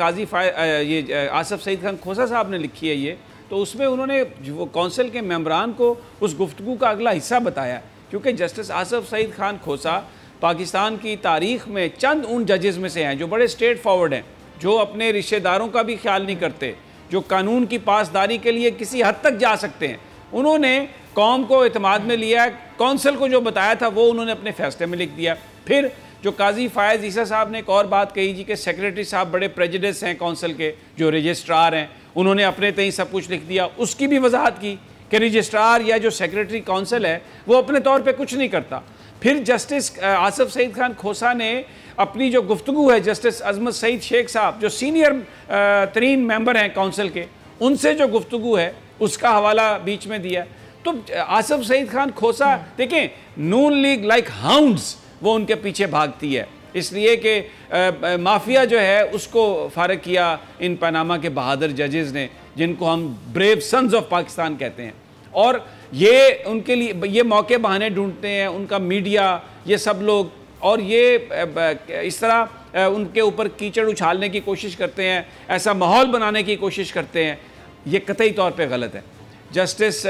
ये आसफ सईद खान खोसा साहब ने लिखी है ये, तो उसमें उन्होंने वो कौंसिल के मेंबरान को उस गुफ्तगू का अगला हिस्सा बताया। क्योंकि जस्टिस आसफ सईद खान खोसा पाकिस्तान की तारीख़ में चंद उन जजेस में से हैं जो बड़े स्ट्रेट फॉरवर्ड हैं, जो अपने रिश्तेदारों का भी ख्याल नहीं करते, जो कानून की पासदारी के लिए किसी हद तक जा सकते हैं। उन्होंने कौम को एतमाद में लिया, कौंसिल को जो बताया था वो उन्होंने अपने फैसले में लिख दिया। फिर जो काजी फायज़ ईसा साहब ने एक और बात कही जी कि सेक्रेटरी साहब बड़े प्रेजुडिस हैं कौंसिल के, जो रजिस्ट्रार हैं, उन्होंने अपने तय सब कुछ लिख दिया। उसकी भी वजाहत की कि रजिस्ट्रार या जो सेक्रेटरी कौंसिल है वो अपने तौर पर कुछ नहीं करता। फिर जस्टिस आसफ सईद खान खोसा ने अपनी जो गुफ्तगू है जस्टिस अजमत सईद शेख साहब, जो सीनियर तरीन मेंबर हैं काउंसिल के, उनसे जो गुफ्तगू है उसका हवाला बीच में दिया। तो आसफ सईद खान खोसा, देखें, नून लीग लाइक हाउंड्स वो उनके पीछे भागती है, इसलिए कि माफिया जो है उसको फारग किया इन पनामा के बहादुर जजेस ने, जिनको हम ब्रेव सन्स ऑफ पाकिस्तान कहते हैं। और ये उनके लिए ये मौके बहाने ढूंढते हैं, उनका मीडिया, ये सब लोग, और ये इस तरह उनके ऊपर कीचड़ उछालने की कोशिश करते हैं, ऐसा माहौल बनाने की कोशिश करते हैं। ये कतई तौर पे गलत है। जस्टिस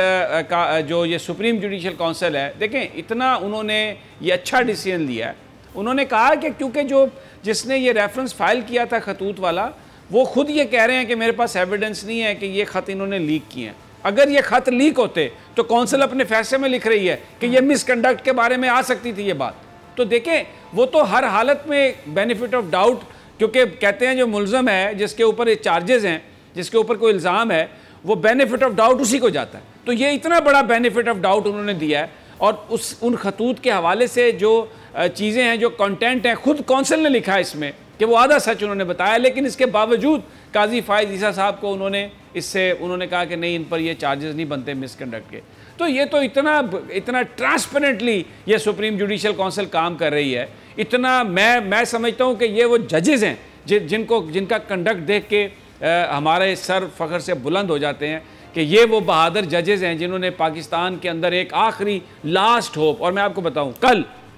का जो ये सुप्रीम जुडिशल काउंसिल है, देखें, इतना उन्होंने ये अच्छा डिसीजन लिया है। उन्होंने कहा कि क्योंकि जो जिसने ये रेफरेंस फाइल किया था खतूत वाला, वो खुद ये कह रहे हैं कि मेरे पास एविडेंस नहीं है कि ये ख़त इन्होंने लीक किए हैं। अगर ये ख़त लीक होते तो कौंसिल अपने फैसले में लिख रही है कि ये मिसकंडक्ट के बारे में आ सकती थी ये बात। तो देखें, वो तो हर हालत में बेनिफिट ऑफ डाउट, क्योंकि कहते हैं जो मुलज़म है, जिसके ऊपर ये चार्जेस हैं, जिसके ऊपर कोई इल्ज़ाम है, वो बेनिफिट ऑफ डाउट उसी को जाता है। तो ये इतना बड़ा बेनिफिट ऑफ डाउट उन्होंने दिया है। और उन खतूत के हवाले से जो चीज़ें हैं, जो कंटेंट हैं, खुद कौंसिल ने लिखा है इसमें कि वो आधा सच उन्होंने बताया, लेकिन इसके बावजूद काजी फायज़ ईसा साहब को उन्होंने कहा कि नहीं, इन पर ये चार्जेस नहीं बनते मिसकंडक्ट के। तो ये तो इतना ट्रांसपेरेंटली ये सुप्रीम जुडिशल काउंसिल काम कर रही है। इतना मैं समझता हूँ कि ये वो जजेस हैं जिनका कंडक्ट देख के हमारे सर फ़ख्र से बुलंद हो जाते हैं कि ये वो बहादुर जजेस हैं जिन्होंने पाकिस्तान के अंदर एक आखिरी लास्ट होप। और मैं आपको बताऊँ,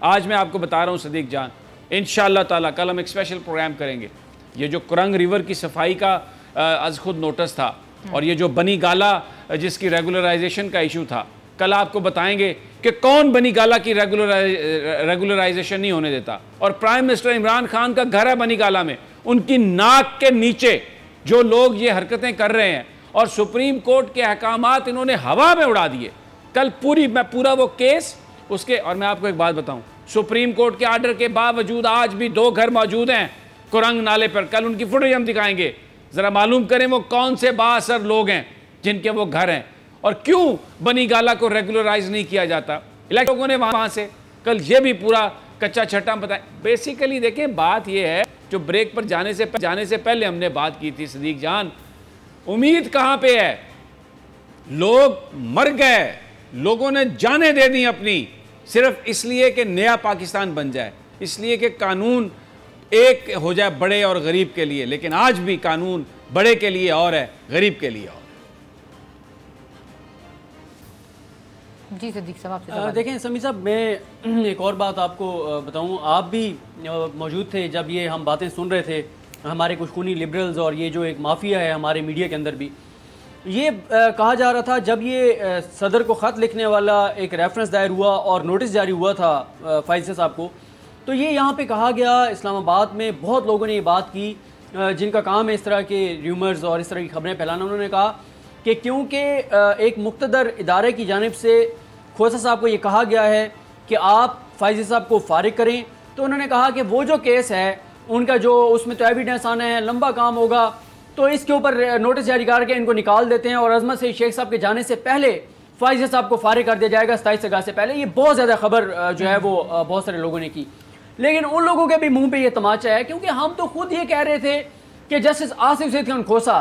आज मैं आपको बता रहा हूँ सदीक जान, इंशाअल्लाह ताला कल हम एक स्पेशल प्रोग्राम करेंगे। ये जो कुरंग रिवर की सफाई का आज खुद नोटिस था, और ये जो बनी गाला जिसकी रेगुलराइजेशन का इशू था, कल आपको बताएंगे कि कौन बनी गाला की रेगुलराइजेशन नहीं होने देता। और प्राइम मिनिस्टर इमरान खान का घर है बनी गाला में, उनकी नाक के नीचे जो लोग ये हरकतें कर रहे हैं, और सुप्रीम कोर्ट के अहकामात इन्होंने हवा में उड़ा दिए। कल पूरा वो केस उसके, और मैं आपको एक बात बताऊं, सुप्रीम कोर्ट के आर्डर के बावजूद आज भी 2 घर मौजूद हैं कुरंग नाले पर। कल उनकी फुटेज हम दिखाएंगे, ज़रा मालूम करें वो कौन से बाअसर लोग हैं जिनके वो घर हैं, और क्यों बनी गाला को रेगुलराइज नहीं किया जाता। लोगों ने वहाँ से कल ये भी पूरा कच्चा छट्टा बताया। बेसिकली देखें, बात ये है, जो ब्रेक पर जाने से पहले हमने बात की थी सदीक जान, उम्मीद कहाँ पे है? लोग मर गए, लोगों ने जाने दे दी अपनी, सिर्फ इसलिए कि नया पाकिस्तान बन जाए, इसलिए कि कानून एक हो जाए बड़े और गरीब के लिए। लेकिन आज भी कानून बड़े के लिए और है, गरीब के लिए और। जी सिद्दीक साहब आपसे देखें समी साहब, मैं एक और बात आपको बताऊं, आप भी मौजूद थे जब ये हम बातें सुन रहे थे, हमारे कुछ खूनी लिबरल्स और ये जो एक माफिया है हमारे मीडिया के अंदर भी, ये कहा जा रहा था जब ये सदर को ख़त लिखने वाला एक रेफरेंस दायर हुआ और नोटिस जारी हुआ था फाइज़ साहब को, तो ये यहाँ पे कहा गया, इस्लामाबाद में बहुत लोगों ने ये बात की जिनका काम है इस तरह के र्यूमर्स और इस तरह की खबरें फैलाना। उन्होंने कहा कि क्योंकि एक मुक़्तदर इदारे की जानिब से खोसा साहब को ये कहा गया है कि आप फाइज़ साहब को फारिग करें, तो उन्होंने कहा कि वो जो केस है उनका जो उसमें तो एविडेंस आना है, लंबा काम होगा, तो इसके ऊपर नोटिस जारी करके इनको निकाल देते हैं और अजमत से शेख साहब के जाने से पहले फाइज़ साहब को फारिग कर दिया जाएगा 27 अगस्त से पहले। ये बहुत ज़्यादा खबर जो है वो बहुत सारे लोगों ने की, लेकिन उन लोगों के भी मुंह पे ये तमाचा है, क्योंकि हम तो खुद ये कह रहे थे कि जस्टिस आसिफ सईद खान खोसा,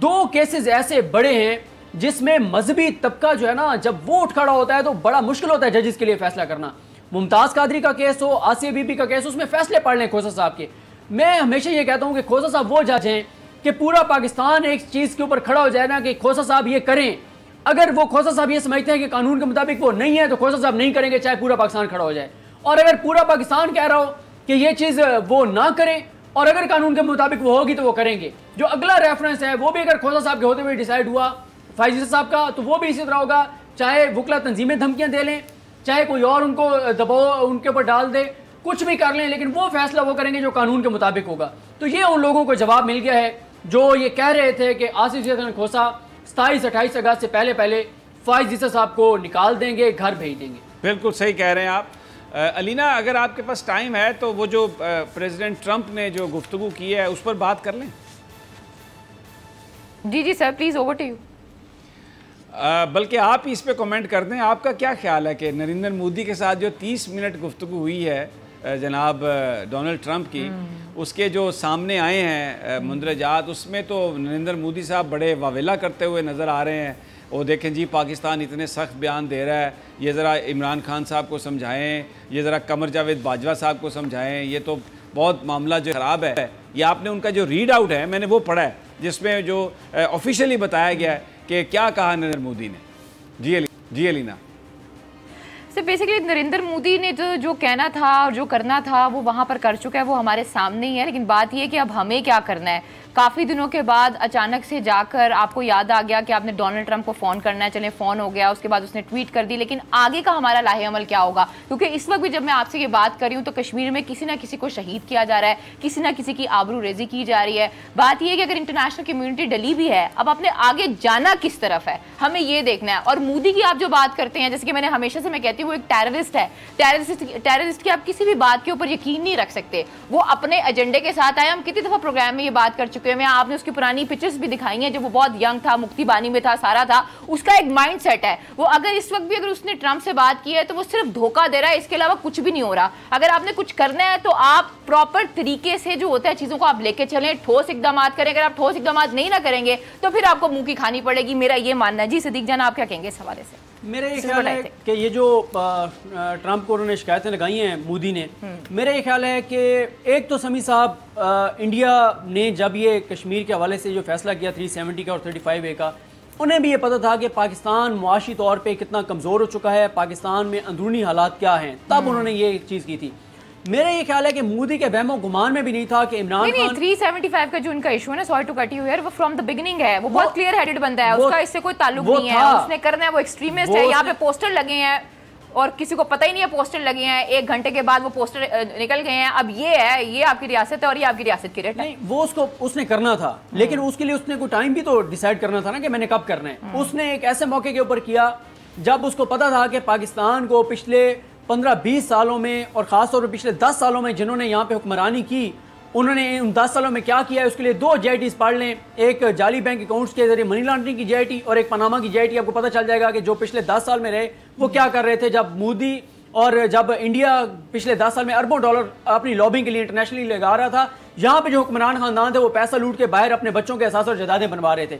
2 केसेस ऐसे बड़े हैं जिसमें मजहबी तबका जो है ना, जब वो उठ खड़ा होता है तो बड़ा मुश्किल होता है जजेस के लिए फैसला करना। मुमताज़ कादरी का केस हो, आसिया बीबी का केस, उसमें फैसले पढ़ लें खोसा साहब के। मैं हमेशा ये कहता हूँ कि खोसा साहब वो जज हैं कि पूरा पाकिस्तान एक चीज़ के ऊपर खड़ा हो जाए ना कि खोसा साहब ये करें। अगर वो खोसा साहब ये समझते हैं कि कानून के मुताबिक वो नहीं है तो खोसा साहब नहीं करेंगे, चाहे पूरा पाकिस्तान खड़ा हो जाए। और अगर पूरा पाकिस्तान कह रहा हो कि ये चीज़ वो ना करें और अगर कानून के मुताबिक वो होगी तो वो करेंगे। जो अगला रेफरेंस है वो भी अगर खोसा साहब के होते हुए डिसाइड हुआ फाइज़ साहब का, तो वो भी इसी तरह होगा, चाहे वकला तंजीमें धमकियाँ दे लें, चाहे कोई और उनको दबाव उनके ऊपर डाल दे, कुछ भी कर लें, लेकिन वो फैसला वो करेंगे जो कानून के मुताबिक होगा। तो ये उन लोगों को जवाब मिल गया है जो ये कह रहे थे कि आसिफ सईद खान खोसा 27-28 अगस्त से पहले पहले फाइज़ साहब को निकाल देंगे, घर भेज देंगे। बिल्कुल सही कह रहे हैं आप। अलीना, अगर आपके पास टाइम है तो वो जो प्रेसिडेंट ट्रंप ने जो गुफ्तगू की है उस पर बात कर लें। जी sir, please over to you. बल्कि आप ही इस पे कमेंट कर दें, आपका क्या ख्याल है कि नरेंद्र मोदी के साथ जो 30 मिनट गुफ्तगू हुई है जनाब डोनाल्ड ट्रंप की, उसके जो सामने आए हैं मुंदरजात, उसमें तो नरेंद्र मोदी साहब बड़े वावेला करते हुए नज़र आ रहे हैं। वो देखें जी, पाकिस्तान इतने सख्त बयान दे रहा है, ये ज़रा इमरान खान साहब को समझाएं, ये ज़रा कमर जावेद बाजवा साहब को समझाएं, ये तो बहुत मामला जो ख़राब है। ये आपने उनका जो रीड आउट है, मैंने वो पढ़ा है, जिसमें जो ऑफिशियली बताया गया है कि क्या कहा नरेंद्र मोदी ने। जी अलीना। सर बेसिकली नरेंद्र मोदी ने जो कहना था और जो करना था वो वहाँ पर कर चुका है, वो हमारे सामने ही है। लेकिन बात ये है कि अब हमें क्या करना है। काफ़ी दिनों के बाद अचानक से जाकर आपको याद आ गया कि आपने डोनाल्ड ट्रंप को फ़ोन करना है, चले फ़ोन हो गया, उसके बाद उसने ट्वीट कर दी। लेकिन आगे का हमारा लाहे अमल क्या होगा? क्योंकि इस वक्त भी जब मैं आपसे ये बात कर रही हूँ तो कश्मीर में किसी ना किसी को शहीद किया जा रहा है, किसी ना किसी की आबरू रेजी की जा रही है। बात यह है कि अगर इंटरनेशनल कम्युनिटी डली भी है, अब अपने आगे जाना किस तरफ है, हमें ये देखना है। और मोदी की आप जो बात करते हैं, जैसे कि मैंने हमेशा से मैं कहती हूँ, वो एक टेररिस्ट है। टेररिस्ट की आप किसी भी बात के ऊपर यकीन नहीं रख सकते। वो अपने एजेंडे के साथ आए। हम कितनी दफ़ा प्रोग्राम में ये बात कर चुके हैं, आपने उसकी पुरानी पिक्चर्स भी दिखाई हैं, जब वो बहुत यंग था, मुक्ति बानी में था, सारा था, उसका एक माइंड सेट है। वो अगर इस वक्त भी अगर उसने ट्रंप से बात की है तो वो सिर्फ धोखा दे रहा है, इसके अलावा कुछ भी नहीं हो रहा। अगर आपने कुछ करना है तो आप प्रॉपर तरीके से जो होता है चीज़ों को आप लेके चलें, ठोस इकदाम करें। अगर आप ठोस इकदाम नहीं ना करेंगे तो फिर आपको मुंह की खानी पड़ेगी, मेरा ये मानना है। जी सिद्दीक जान, आप क्या कहेंगे इस हवाले से? मेरा ये ख्याल है कि ये जो ट्रंप को उन्होंने शिकायतें लगाई हैं मोदी ने, मेरा ये ख्याल है कि एक तो समी साहब इंडिया ने जब ये कश्मीर के हवाले से जो फैसला किया 370 का और 35A का, उन्हें भी ये पता था कि पाकिस्तान मुआशी तौर पे कितना कमज़ोर हो चुका है, पाकिस्तान में अंदरूनी हालात क्या हैं, तब उन्होंने ये चीज़ की थी। मेरा ये ख्याल है कि मोदी के वहमो गुमान में भी नहीं था कि इमरान खान 375 का जो उनका इशू है ना, sorry to cut you here, वो फ्रॉम द बिगिनिंग है। वो बहुत क्लियर हेडेड बंदा है, उसका इससे कोई ताल्लुक नहीं है, उसने करना है, वो एक्सट्रीमिस्ट है। यहाँ पे पोस्टर लगे हैं और किसी को पता ही नहीं है पोस्टर लगे हैं। 1 घंटे के बाद वो पोस्टर निकल गए हैं। अब ये है, ये आपकी रियासत है और ये आपकी रियासत की रेट है। नहीं, वो उसने करना था, लेकिन उसके लिए उसने कोई टाइम भी तो डिसाइड करना था ना कि मैंने कब करना है। उसने एक ऐसे मौके के ऊपर किया जब उसको पता था कि पाकिस्तान को पिछले 15-20 सालों में और ख़ासतौर पर पिछले 10 सालों में जिन्होंने यहाँ पे हुक्मरानी की, उन्होंने उन 10 सालों में क्या किया है, उसके लिए 2 JITs पढ़ लें। एक जाली बैंक अकाउंट्स के जरिए मनी लॉन्ड्रिंग की JIT और एक पनामा की JIT। आपको पता चल जाएगा कि जो पिछले 10 साल में रहे वो क्या कर रहे थे। जब मोदी और जब इंडिया पिछले 10 साल में अरबों डॉलर अपनी लॉबिंग के लिए इंटरनेशनली लगा रहा था, यहाँ पे जो हुक्मरान खानदान थे वो पैसा लूट के बाहर अपने बच्चों के असास और जायदादें बनवा रहे थे।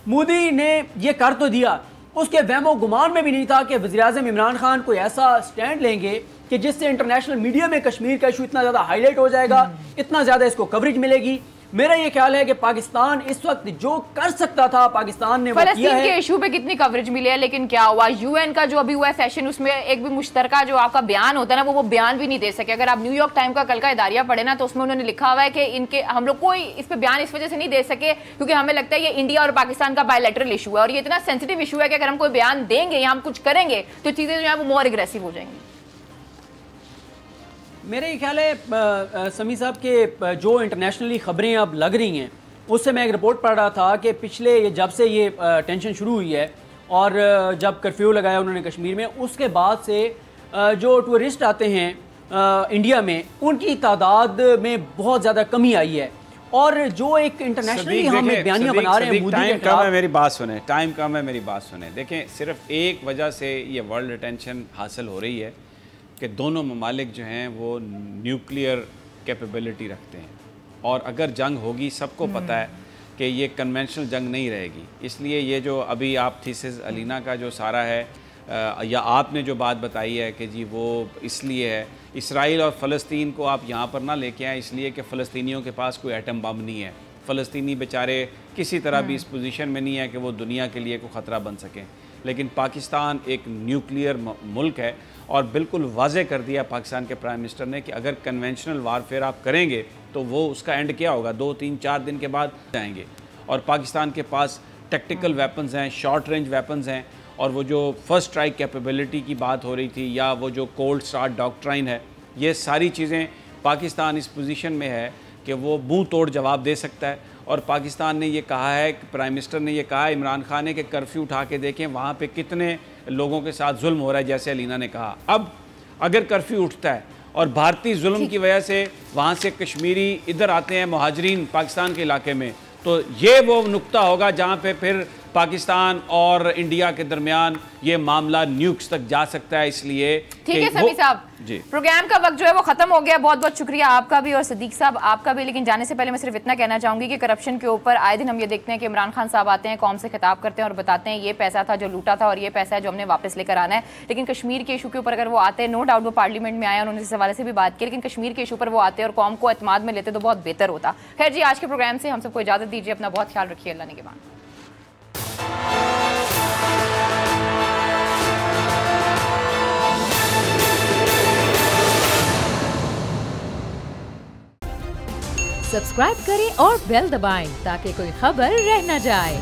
मोदी ने ये कर तो दिया, उसके वहमो गुमान में भी नहीं था कि वज़ीर-ए-आज़म इमरान खान कोई ऐसा स्टैंड लेंगे कि जिससे इंटरनेशनल मीडिया में कश्मीर का इशू इतना ज़्यादा हाईलाइट हो जाएगा, इतना ज़्यादा इसको कवरेज मिलेगी। मेरा ये ख्याल है कि पाकिस्तान इस वक्त जो कर सकता था पाकिस्तान ने वो किया है। के इशू पे कितनी कवरेज मिली है, लेकिन क्या हुआ, यूएन का जो अभी हुआ है सेशन, उसमें एक भी मुश्तरका जो आपका बयान होता है ना, वो बयान भी नहीं दे सके। अगर आप न्यूयॉर्क टाइम का कल का इदारिया पढ़े ना, तो उसमें उन्होंने लिखा हुआ है कि इनके हम लोग कोई इस पे बयान इस वजह से नहीं दे सके क्योंकि हमें लगता है ये इंडिया और पाकिस्तान का बायलैटरल इशू है और ये इतना सेंसिटिव इशू है कि अगर हम कोई बयान देंगे या हम कुछ करेंगे तो चीजें जो है वो मोर एग्रेसिव हो जाएंगी। मेरे ख्याल है समी साहब के जो इंटरनेशनली खबरें अब लग रही हैं, उससे मैं एक रिपोर्ट पढ़ रहा था कि पिछले जब से ये टेंशन शुरू हुई है और जब कर्फ्यू लगाया उन्होंने कश्मीर में, उसके बाद से जो टूरिस्ट आते हैं इंडिया में, उनकी तादाद में बहुत ज़्यादा कमी आई है। और जो एक इंटरनेशनली हम बयानियां बना रहे हैं, टाइम कम है, मेरी बात सुने, टाइम कम है, मेरी बात सुने। देखें, सिर्फ एक वजह से ये वर्ल्ड अटेंशन हासिल हो रही है कि दोनों ममालिक जो हैं वो न्यूक्लियर कैपेबिलिटी रखते हैं और अगर जंग होगी, सबको पता है कि ये कन्वेंशनल जंग नहीं रहेगी। इसलिए ये जो अभी आप थीसिस अलीना का जो सारा है या आपने जो बात बताई है कि जी वो इसलिए है, इसराइल और फ़लस्तीन को आप यहाँ पर ना लेके आए इसलिए कि फ़लस्तीनियों के पास कोई एटम बम नहीं है। फ़लस्तीनी बेचारे किसी तरह भी इस पोजीशन में नहीं है कि वो दुनिया के लिए कोई ख़तरा बन सकें, लेकिन पाकिस्तान एक न्यूक्लियर मुल्क है और बिल्कुल वाज़े कर दिया पाकिस्तान के प्राइम मिनिस्टर ने कि अगर कन्वेंशनल वारफेयर आप करेंगे तो वो उसका एंड क्या होगा, 2, 3, 4 दिन के बाद जाएंगे। और पाकिस्तान के पास टैक्टिकल वेपन्स हैं, शॉर्ट रेंज वेपन्स हैं, और वो जो फर्स्ट स्ट्राइक कैपेबिलिटी की बात हो रही थी या वो जो कोल्ड स्टार्ट डॉक्ट्राइन है, ये सारी चीज़ें पाकिस्तान इस पोजीशन में है कि वो मुंह तोड़ जवाब दे सकता है। और पाकिस्तान ने ये कहा है, प्राइम मिनिस्टर ने ये कहा है इमरान खान ने, कि कर्फ्यू उठा के देखें वहाँ पे कितने लोगों के साथ जुल्म हो रहा है, जैसे अलीना ने कहा। अब अगर कर्फ्यू उठता है और भारतीय जुल्म की वजह से वहाँ से कश्मीरी इधर आते हैं मुहाजिरीन पाकिस्तान के इलाके में, तो ये वो नुक्ता होगा जहाँ पे फिर पाकिस्तान और इंडिया के दरमियान ये मामला न्यूक्स तक जा सकता है। इसलिए ठीक है समी साहब, प्रोग्राम का वक्त जो है वो खत्म हो गया। बहुत बहुत शुक्रिया आपका भी और सदीक साहब आपका भी। लेकिन जाने से पहले मैं सिर्फ इतना कहना चाहूंगी कि करप्शन के ऊपर आए दिन हम ये देखते हैं कि इमरान खान साहब आते हैं, कौम से खिताब करते हैं और बताते हैं ये पैसा था जो लूटा था और ये पैसा है जो हमने वापस लेकर आना है। लेकिन कश्मीर के इशू के ऊपर अगर वो आते हैं, नो डाउट वो पार्लियामेंट में आए, उन्होंने इस हवाले से भी बात की, लेकिन कश्मीर के इशू पर वो आते हैं और कौम को एतमाद में लेते तो बहुत बेहतर होता। खैर जी, आज के प्रोग्राम से हम सबको इजाजत दीजिए, अपना बहुत ख्याल रखिए, अल्लाह ने के बाद। सब्सक्राइब करें और बेल दबाएं ताकि कोई खबर रह न जाए।